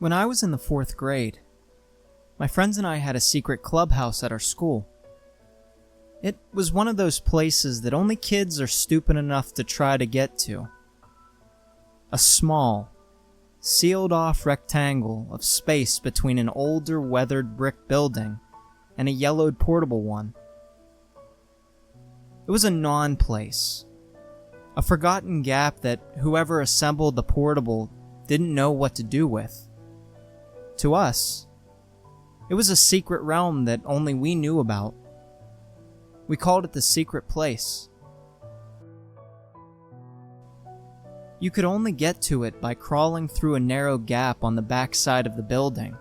When I was in the 4th grade, my friends and I had a secret clubhouse at our school. It was one of those places that only kids are stupid enough to try to get to. A small, sealed-off rectangle of space between an older, weathered brick building and a yellowed portable one. It was a non-place, a forgotten gap that whoever assembled the portable didn't know what to do with. To us, it was a secret realm that only we knew about. We called it the secret place. You could only get to it by crawling through a narrow gap on the back side of the building,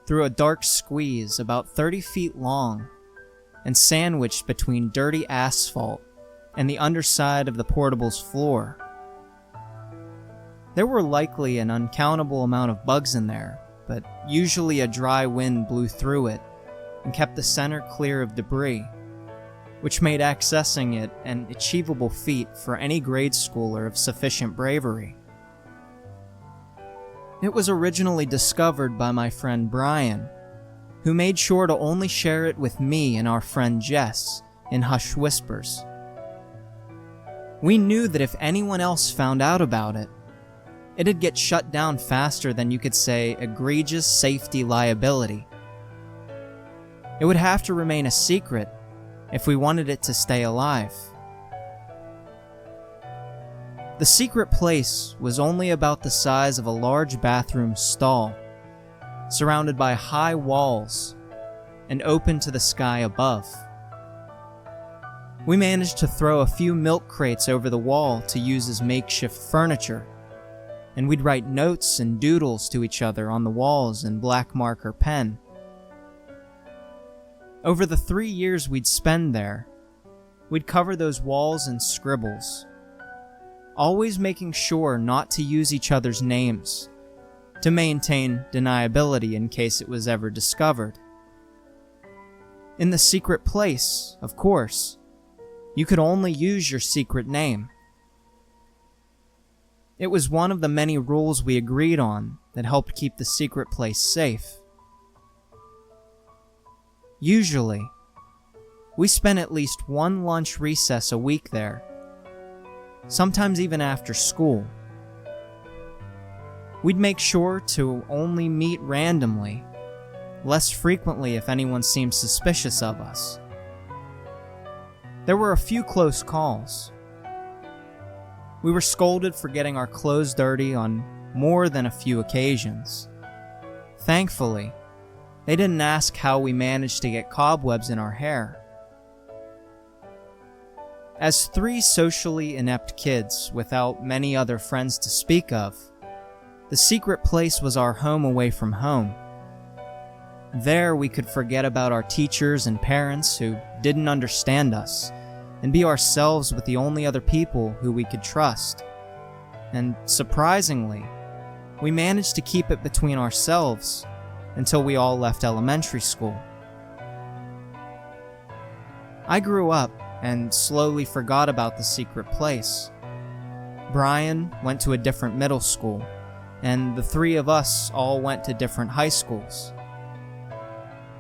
through a dark squeeze about 30 feet long and sandwiched between dirty asphalt and the underside of the portable's floor. There were likely an uncountable amount of bugs in there, but usually a dry wind blew through it and kept the center clear of debris, which made accessing it an achievable feat for any grade schooler of sufficient bravery. It was originally discovered by my friend Brian, who made sure to only share it with me and our friend Jess in hushed whispers. We knew that if anyone else found out about it, it'd get shut down faster than you could say egregious safety liability. It would have to remain a secret if we wanted it to stay alive. The secret place was only about the size of a large bathroom stall, surrounded by high walls and open to the sky above. We managed to throw a few milk crates over the wall to use as makeshift furniture, and we'd write notes and doodles to each other on the walls in black marker pen. Over the 3 years we'd spend there, we'd cover those walls in scribbles, always making sure not to use each other's names, to maintain deniability in case it was ever discovered. In the secret place, of course, you could only use your secret name. It was one of the many rules we agreed on that helped keep the secret place safe. Usually, we spent at least one lunch recess a week there, sometimes even after school. We'd make sure to only meet randomly, less frequently if anyone seemed suspicious of us. There were a few close calls. We were scolded for getting our clothes dirty on more than a few occasions. Thankfully, they didn't ask how we managed to get cobwebs in our hair. As 3 socially inept kids without many other friends to speak of, the secret place was our home away from home. There we could forget about our teachers and parents who didn't understand us, and be ourselves with the only other people who we could trust. And surprisingly, we managed to keep it between ourselves until we all left elementary school. I grew up and slowly forgot about the secret place. Brian went to a different middle school, and the 3 of us all went to different high schools.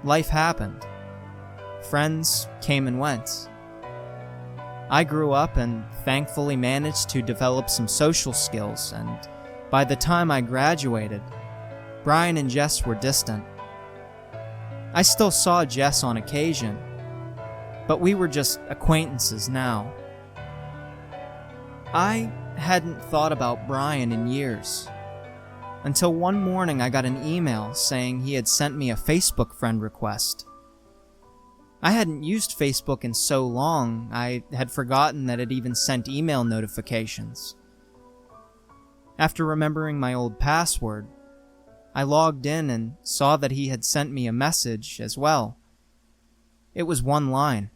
Life happened. Friends came and went. I grew up and thankfully managed to develop some social skills, and by the time I graduated, Brian and Jess were distant. I still saw Jess on occasion, but we were just acquaintances now. I hadn't thought about Brian in years, until one morning I got an email saying he had sent me a Facebook friend request. I hadn't used Facebook in so long, I had forgotten that it even sent email notifications. After remembering my old password, I logged in and saw that he had sent me a message as well. It was one line.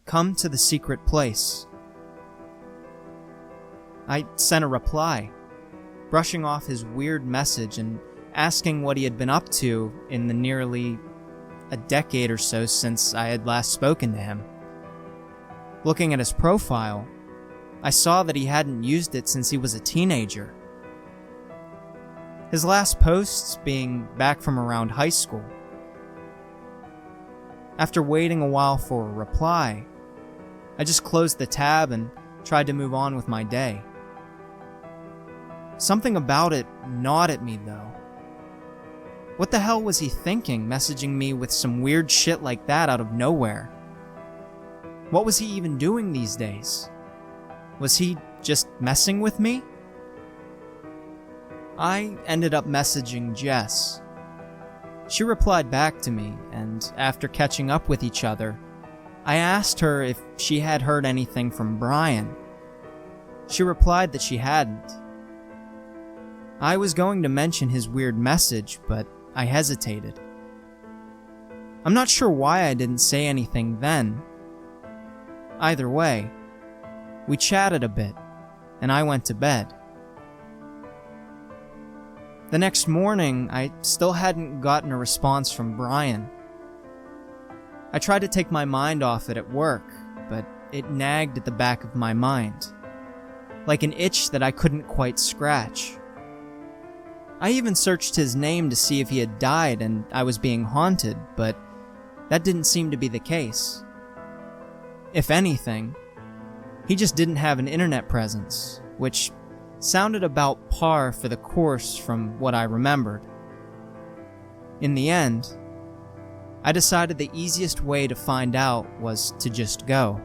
"Come to the secret place." I sent a reply, brushing off his weird message and asking what he had been up to in the nearly a decade or so since I had last spoken to him. Looking at his profile, I saw that he hadn't used it since he was a teenager. his last posts being back from around high school. After waiting a while for a reply, I just closed the tab and tried to move on with my day. Something about it gnawed at me, though. What the hell was he thinking, messaging me with some weird shit like that out of nowhere? What was he even doing these days? Was he just messing with me? I ended up messaging Jess. She replied back to me, and after catching up with each other, I asked her if she had heard anything from Brian. She replied that she hadn't. I was going to mention his weird message, but I hesitated. I'm not sure why I didn't say anything then. Either way, we chatted a bit, and I went to bed. The next morning, I still hadn't gotten a response from Brian. I tried to take my mind off it at work, but it nagged at the back of my mind, like an itch that I couldn't quite scratch. I even searched his name to see if he had died and I was being haunted, but that didn't seem to be the case. If anything, he just didn't have an internet presence, which sounded about par for the course from what I remembered. In the end, I decided the easiest way to find out was to just go.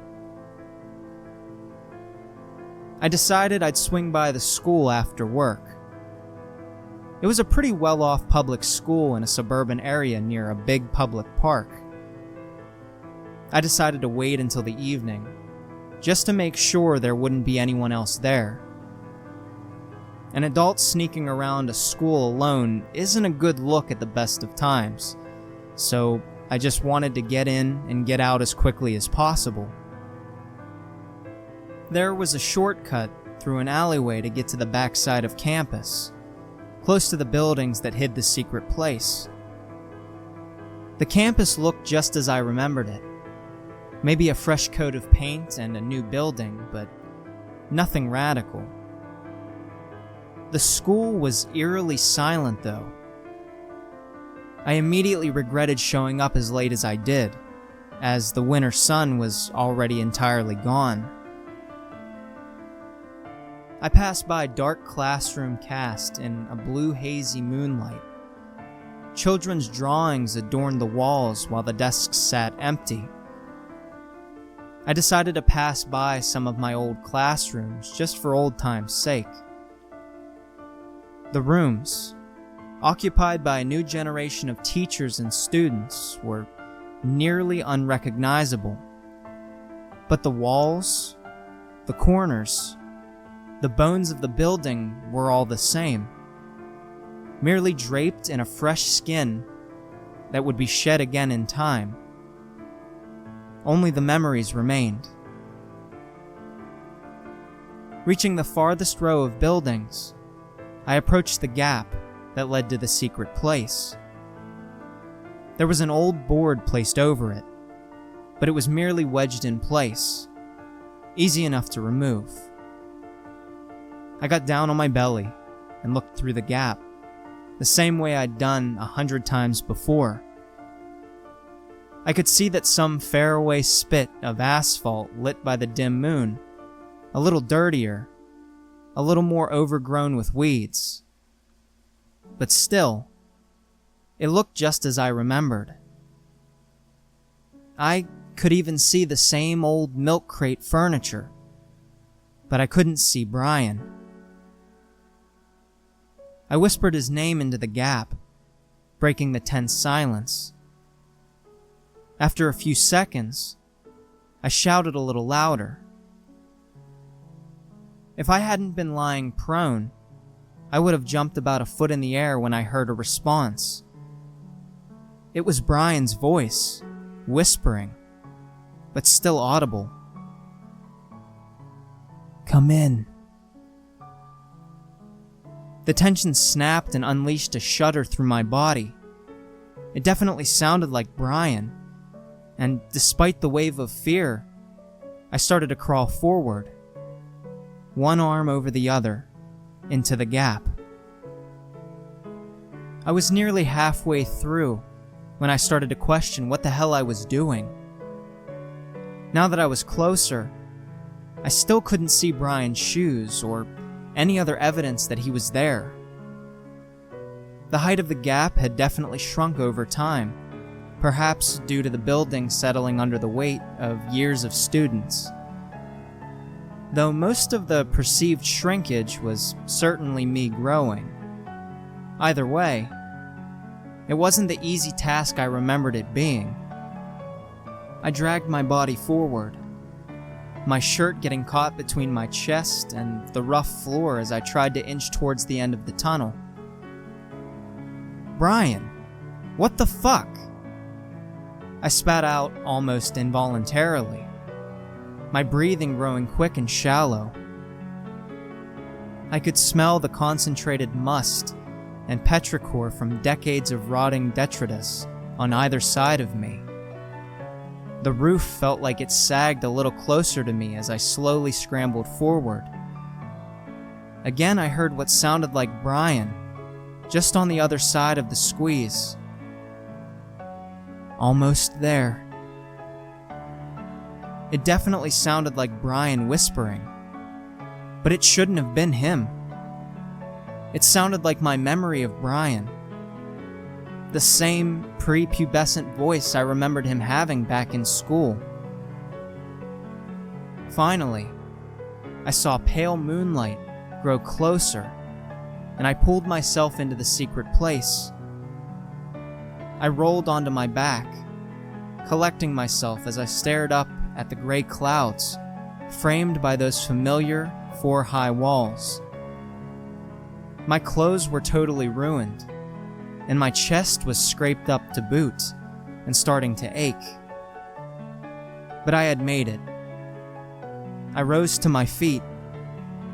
I decided I'd swing by the school after work. It was a pretty well-off public school in a suburban area near a big public park. I decided to wait until the evening, just to make sure there wouldn't be anyone else there. An adult sneaking around a school alone isn't a good look at the best of times, so I just wanted to get in and get out as quickly as possible. There was a shortcut through an alleyway to get to the backside of campus, close to the buildings that hid the secret place. The campus looked just as I remembered it. Maybe a fresh coat of paint and a new building, but nothing radical. The school was eerily silent, though. I immediately regretted showing up as late as I did, as the winter sun was already entirely gone. I passed by dark classroom cast in a blue hazy moonlight. Children's drawings adorned the walls while the desks sat empty. I decided to pass by some of my old classrooms just for old time's sake. The rooms, occupied by a new generation of teachers and students, were nearly unrecognizable. But the walls, the corners, the bones of the building were all the same, merely draped in a fresh skin that would be shed again in time. Only the memories remained. Reaching the farthest row of buildings, I approached the gap that led to the secret place. There was an old board placed over it, but it was merely wedged in place, easy enough to remove. I got down on my belly and looked through the gap, the same way I'd done 100 times before. I could see that some faraway spit of asphalt lit by the dim moon, a little dirtier, a little more overgrown with weeds. But still, it looked just as I remembered. I could even see the same old milk crate furniture, but I couldn't see Brian. I whispered his name into the gap, breaking the tense silence. After a few seconds, I shouted a little louder. If I hadn't been lying prone, I would have jumped about a foot in the air when I heard a response. It was Brian's voice, whispering, but still audible. "Come in." The tension snapped and unleashed a shudder through my body. It definitely sounded like Brian, and despite the wave of fear, I started to crawl forward, one arm over the other, into the gap. I was nearly halfway through when I started to question what the hell I was doing. Now that I was closer, I still couldn't see Brian's shoes or any other evidence that he was there. The height of the gap had definitely shrunk over time, perhaps due to the building settling under the weight of years of students. Though most of the perceived shrinkage was certainly me growing. Either way, it wasn't the easy task I remembered it being. I dragged my body forward, my shirt getting caught between my chest and the rough floor as I tried to inch towards the end of the tunnel. Brian, what the fuck? I spat out almost involuntarily, my breathing growing quick and shallow. I could smell the concentrated must and petrichor from decades of rotting detritus on either side of me. The roof felt like it sagged a little closer to me as I slowly scrambled forward. Again, I heard what sounded like Brian, just on the other side of the squeeze. Almost there. It definitely sounded like Brian whispering, but it shouldn't have been him. It sounded like my memory of Brian. The same prepubescent voice I remembered him having back in school. Finally, I saw pale moonlight grow closer, and I pulled myself into the secret place. I rolled onto my back, collecting myself as I stared up at the gray clouds, framed by those familiar 4-high walls. My clothes were totally ruined, and my chest was scraped up to boot and starting to ache. But I had made it. I rose to my feet,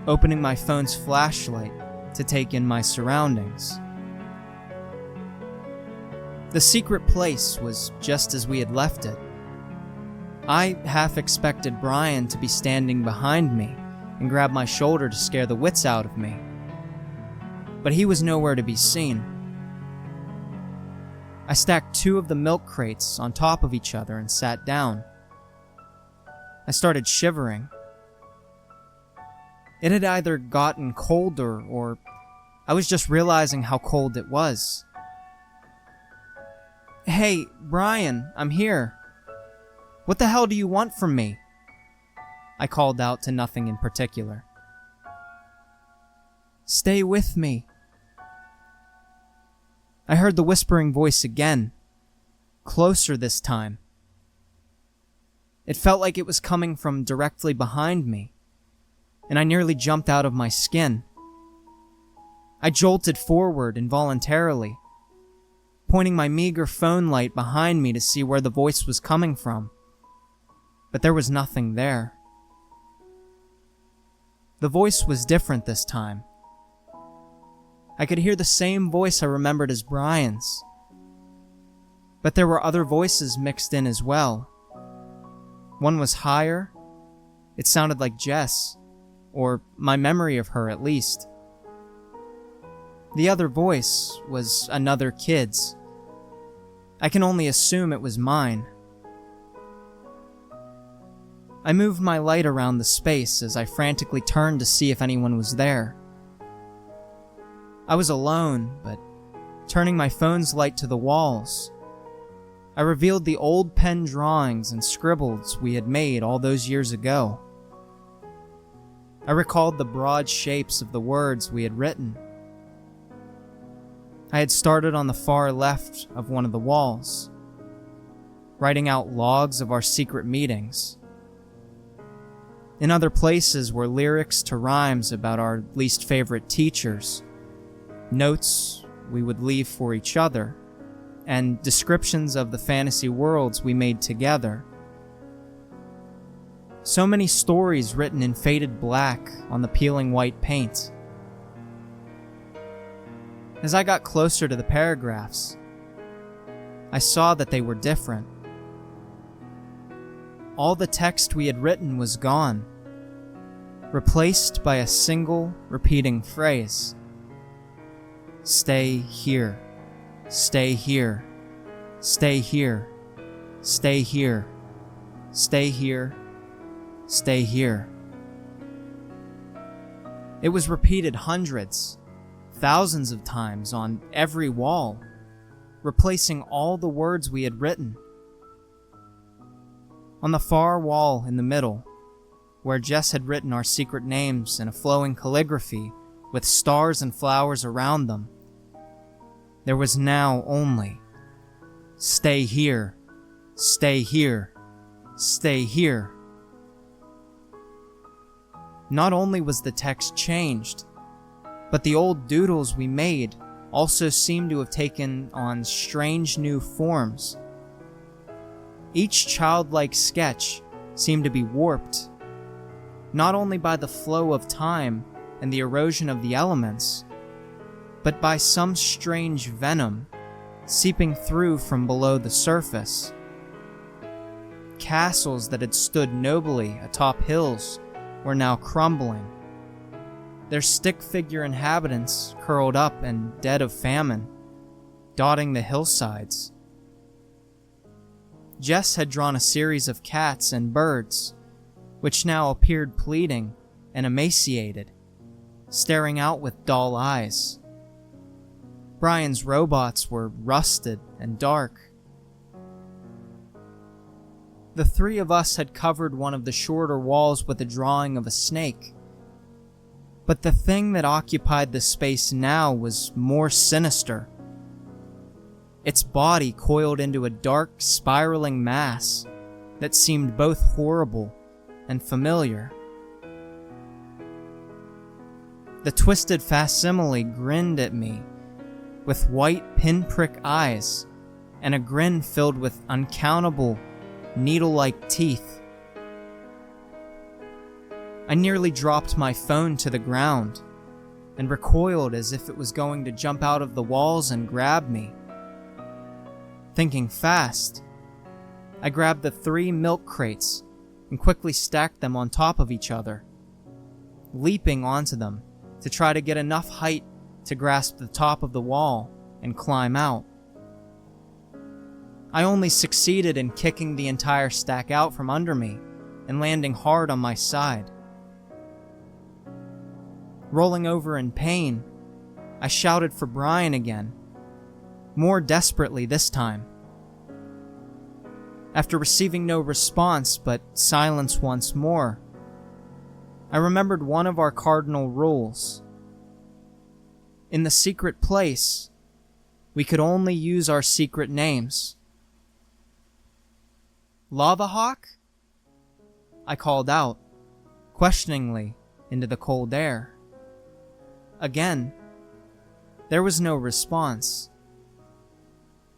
opening my phone's flashlight to take in my surroundings. The secret place was just as we had left it. I half expected Brian to be standing behind me and grab my shoulder to scare the wits out of me, but he was nowhere to be seen. I stacked 2 of the milk crates on top of each other and sat down. I started shivering. It had either gotten colder or I was just realizing how cold it was. Hey, Brian, I'm here. What the hell do you want from me? I called out to nothing in particular. Stay with me. I heard the whispering voice again, closer this time. It felt like it was coming from directly behind me, and I nearly jumped out of my skin. I jolted forward involuntarily, pointing my meager phone light behind me to see where the voice was coming from, but there was nothing there. The voice was different this time. I could hear the same voice I remembered as Brian's, but there were other voices mixed in as well. One was higher. It sounded like Jess, or my memory of her at least. The other voice was another kid's. I can only assume it was mine. I moved my light around the space as I frantically turned to see if anyone was there. I was alone, but turning my phone's light to the walls, I revealed the old pen drawings and scribbles we had made all those years ago. I recalled the broad shapes of the words we had written. I had started on the far left of one of the walls, writing out logs of our secret meetings. In other places were lyrics to rhymes about our least favorite teachers, notes we would leave for each other, and descriptions of the fantasy worlds we made together. So many stories written in faded black on the peeling white paint. As I got closer to the paragraphs, I saw that they were different. All the text we had written was gone, replaced by a single repeating phrase. Stay here. Stay here. Stay here. Stay here. Stay here. Stay here. It was repeated hundreds, thousands of times on every wall, replacing all the words we had written. On the far wall in the middle, where Jess had written our secret names in a flowing calligraphy with stars and flowers around them, there was now only, "Stay here, stay here, stay here." Not only was the text changed, but the old doodles we made also seemed to have taken on strange new forms. Each childlike sketch seemed to be warped, not only by the flow of time and the erosion of the elements, but by some strange venom seeping through from below the surface. Castles that had stood nobly atop hills were now crumbling, their stick-figure inhabitants curled up and dead of famine, dotting the hillsides. Jess had drawn a series of cats and birds, which now appeared pleading and emaciated, staring out with dull eyes. Brian's robots were rusted and dark. The three of us had covered one of the shorter walls with a drawing of a snake. But the thing that occupied the space now was more sinister. Its body coiled into a dark, spiraling mass that seemed both horrible and familiar. The twisted facsimile grinned at me with white pinprick eyes and a grin filled with uncountable needle-like teeth. I nearly dropped my phone to the ground and recoiled as if it was going to jump out of the walls and grab me. Thinking fast, I grabbed the 3 milk crates and quickly stacked them on top of each other, leaping onto them to try to get enough height to grasp the top of the wall and climb out. I only succeeded in kicking the entire stack out from under me and landing hard on my side. Rolling over in pain, I shouted for Brian again, more desperately this time. After receiving no response but silence once more, I remembered one of our cardinal rules. In the secret place, we could only use our secret names. "Lava Hawk?" I called out, questioningly, into the cold air. Again, there was no response.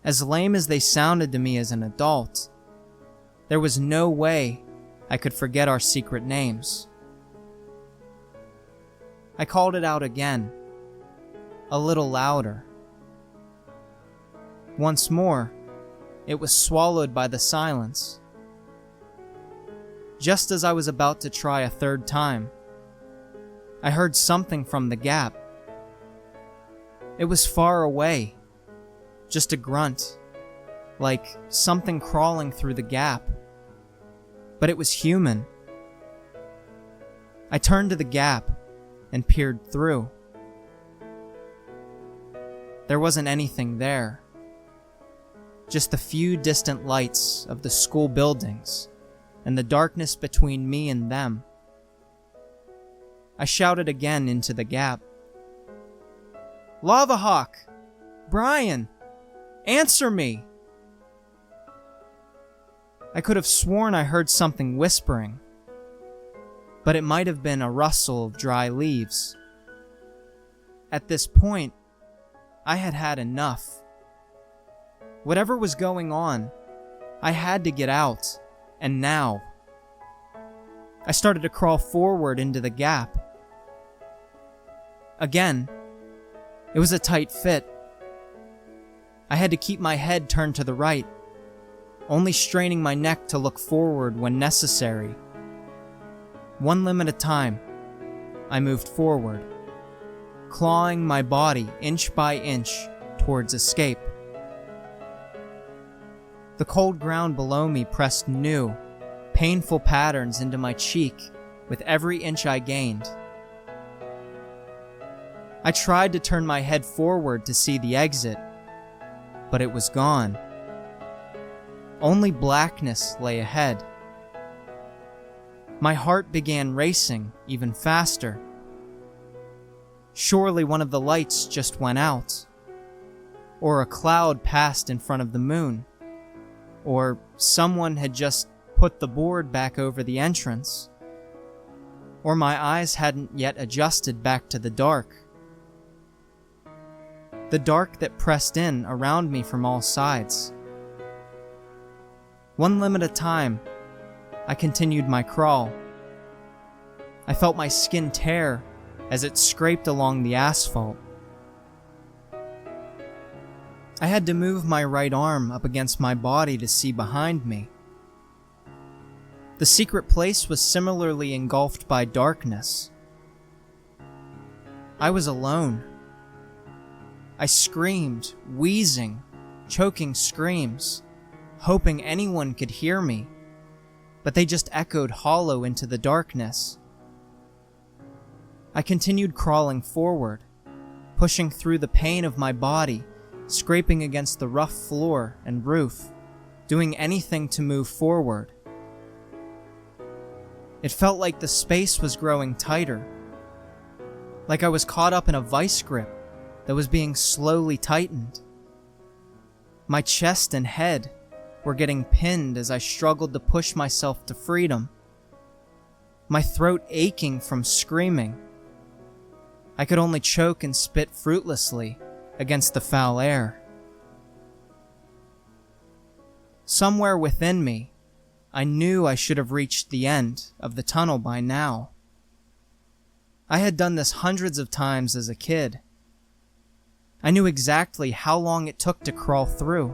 As lame as they sounded to me as an adult, there was no way I could forget our secret names. I called it out again, a little louder. Once more, it was swallowed by the silence. Just as I was about to try a third time, I heard something from the gap. It was far away, just a grunt, like something crawling through the gap. But it was human. I turned to the gap and peered through. There wasn't anything there. Just the few distant lights of the school buildings and the darkness between me and them. I shouted again into the gap. "Lava Hawk! Brian! Answer me!" I could have sworn I heard something whispering, but it might have been a rustle of dry leaves. At this point, I had had enough. Whatever was going on, I had to get out, and now. I started to crawl forward into the gap. Again, it was a tight fit. I had to keep my head turned to the right, only straining my neck to look forward when necessary. One limb at a time, I moved forward, clawing my body inch by inch towards escape. The cold ground below me pressed new, painful patterns into my cheek with every inch I gained. I tried to turn my head forward to see the exit, but it was gone. Only blackness lay ahead. My heart began racing even faster. Surely one of the lights just went out, or a cloud passed in front of the moon, or someone had just put the board back over the entrance, or my eyes hadn't yet adjusted back to the dark. The dark that pressed in around me from all sides. One limb at a time, I continued my crawl. I felt my skin tear as it scraped along the asphalt. I had to move my right arm up against my body to see behind me. The secret place was similarly engulfed by darkness. I was alone. I screamed, wheezing, choking screams, hoping anyone could hear me, but they just echoed hollow into the darkness. I continued crawling forward, pushing through the pain of my body, scraping against the rough floor and roof, doing anything to move forward. It felt like the space was growing tighter, like I was caught up in a vice grip that was being slowly tightened. My chest and head were getting pinned as I struggled to push myself to freedom, my throat aching from screaming. I could only choke and spit fruitlessly against the foul air. Somewhere within me, I knew I should have reached the end of the tunnel by now. I had done this hundreds of times as a kid. I knew exactly how long it took to crawl through.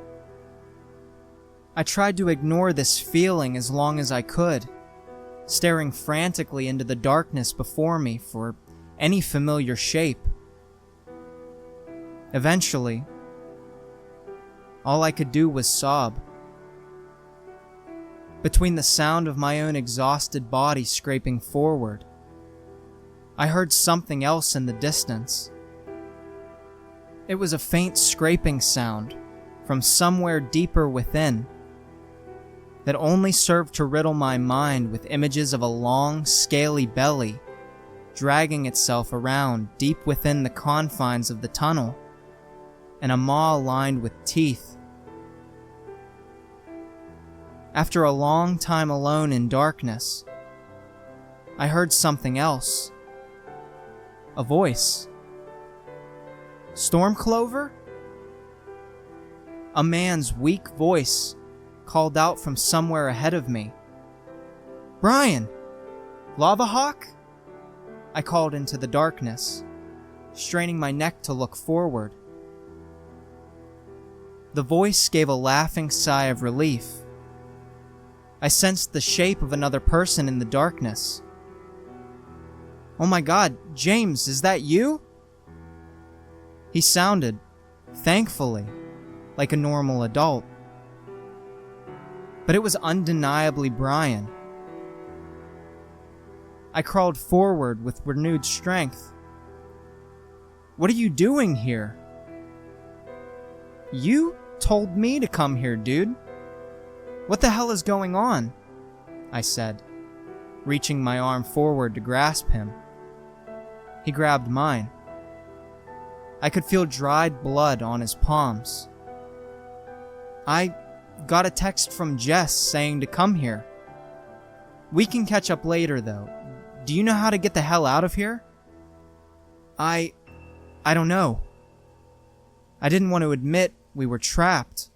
I tried to ignore this feeling as long as I could, staring frantically into the darkness before me for any familiar shape. Eventually, all I could do was sob. Between the sound of my own exhausted body scraping forward, I heard something else in the distance. It was a faint scraping sound from somewhere deeper within that only served to riddle my mind with images of a long, scaly belly dragging itself around deep within the confines of the tunnel, and a maw lined with teeth. After a long time alone in darkness, I heard something else. A voice. Stormclover? A man's weak voice called out from somewhere ahead of me. Brian! Lavahawk? I called into the darkness, straining my neck to look forward. The voice gave a laughing sigh of relief. I sensed the shape of another person in the darkness. Oh my God, James, is that you? He sounded, thankfully, like a normal adult. But it was undeniably Brian. I crawled forward with renewed strength. What are you doing here? You told me to come here, dude. What the hell is going on? I said, reaching my arm forward to grasp him. He grabbed mine. I could feel dried blood on his palms. I got a text from Jess saying to come here. We can catch up later, though. Do you know how to get the hell out of here? I don't know. I didn't want to admit we were trapped,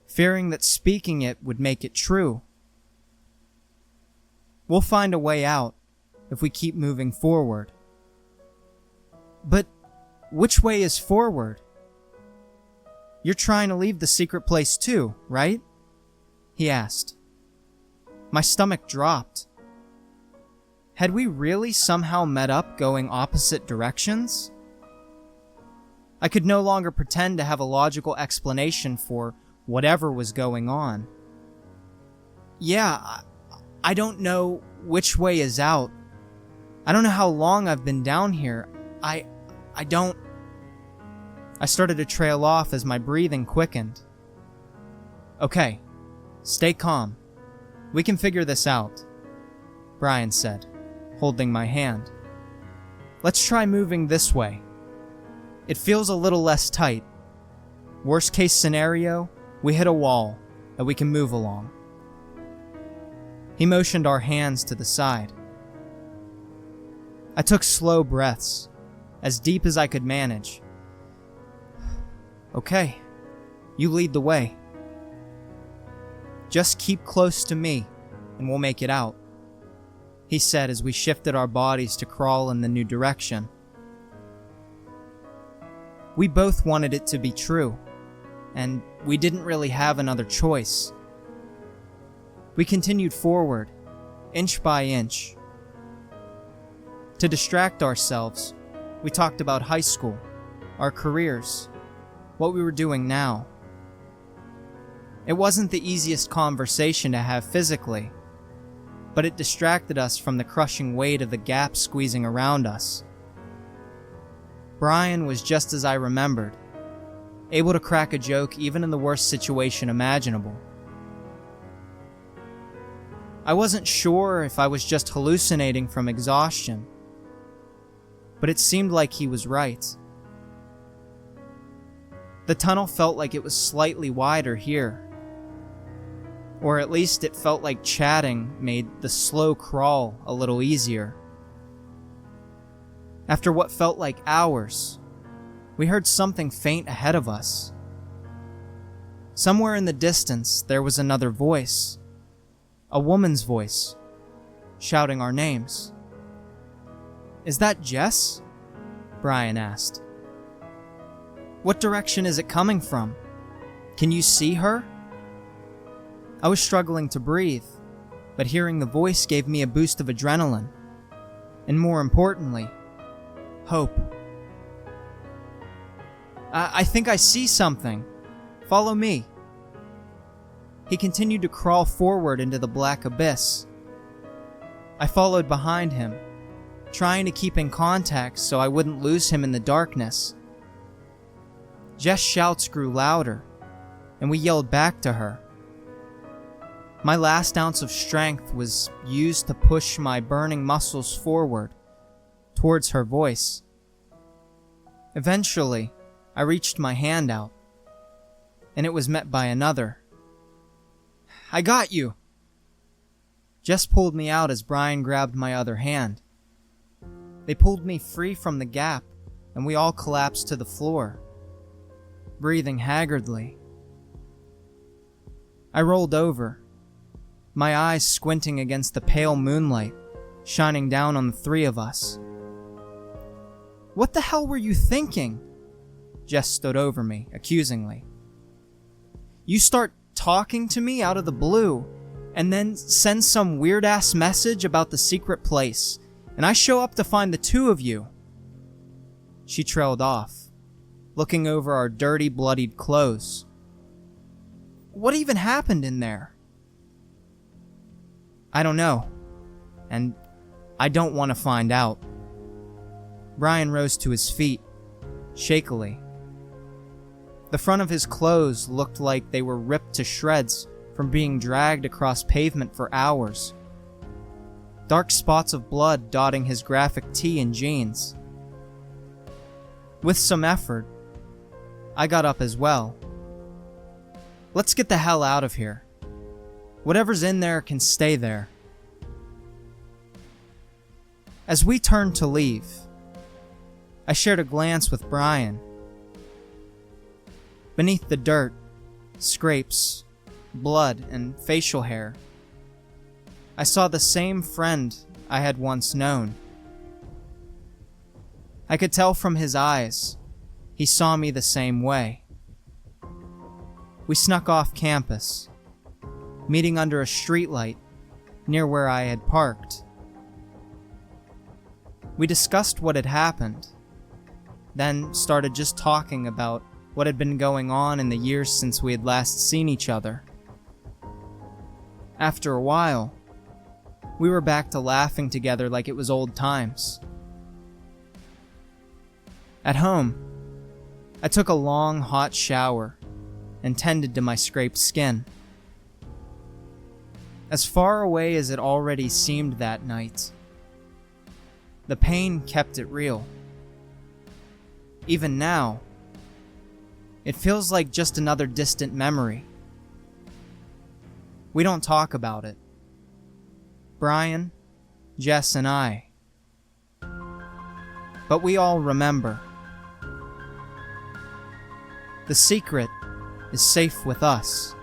fearing that speaking it would make it true. We'll find a way out if we keep moving forward. But which way is forward? You're trying to leave the secret place too, right? He asked. My stomach dropped. Had we really somehow met up going opposite directions? I could no longer pretend to have a logical explanation for whatever was going on. Yeah, I don't know which way is out. I don't know how long I've been down here. I started to trail off as my breathing quickened. Okay, stay calm. We can figure this out, Brian said, holding my hand. Let's try moving this way. It feels a little less tight. Worst case scenario, we hit a wall that we can move along. He motioned our hands to the side. I took slow breaths, as deep as I could manage. Okay, you lead the way. Just keep close to me, and we'll make it out, he said as we shifted our bodies to crawl in the new direction. We both wanted it to be true, and we didn't really have another choice. We continued forward, inch by inch. To distract ourselves, we talked about high school, our careers, what we were doing now. It wasn't the easiest conversation to have physically, but it distracted us from the crushing weight of the gap squeezing around us. Brian was just as I remembered, able to crack a joke even in the worst situation imaginable. I wasn't sure if I was just hallucinating from exhaustion, but it seemed like he was right. The tunnel felt like it was slightly wider here, or at least it felt like chatting made the slow crawl a little easier. After what felt like hours, we heard something faint ahead of us. Somewhere in the distance, there was another voice. A woman's voice, shouting our names. Is that Jess? Brian asked. What direction is it coming from? Can you see her? I was struggling to breathe, but hearing the voice gave me a boost of adrenaline, and more importantly, hope. I think I see something. Follow me. He continued to crawl forward into the black abyss. I followed behind him, trying to keep in contact so I wouldn't lose him in the darkness. Jess' shouts grew louder, and we yelled back to her. My last ounce of strength was used to push my burning muscles forward, towards her voice. Eventually, I reached my hand out, and it was met by another. I got you! Jess pulled me out as Brian grabbed my other hand. They pulled me free from the gap, and we all collapsed to the floor, breathing haggardly. I rolled over, my eyes squinting against the pale moonlight shining down on the three of us. What the hell were you thinking? Jess stood over me, accusingly. You start talking to me out of the blue, and then send some weird-ass message about the secret place, and I show up to find the two of you. She trailed off, looking over our dirty, bloodied clothes. What even happened in there? I don't know, and I don't want to find out. Brian rose to his feet, shakily. The front of his clothes looked like they were ripped to shreds from being dragged across pavement for hours. Dark spots of blood dotting his graphic tee and jeans. With some effort, I got up as well. Let's get the hell out of here. Whatever's in there can stay there. As we turned to leave, I shared a glance with Brian. Beneath the dirt, scrapes, blood, and facial hair, I saw the same friend I had once known. I could tell from his eyes, he saw me the same way. We snuck off campus, meeting under a streetlight near where I had parked. We discussed what had happened, then started just talking about what had been going on in the years since we had last seen each other. After a while, we were back to laughing together like it was old times. At home, I took a long, hot shower and tended to my scraped skin. As far away as it already seemed that night, the pain kept it real. Even now, it feels like just another distant memory. We don't talk about it. Brian, Jess, and I. But we all remember. The secret is safe with us.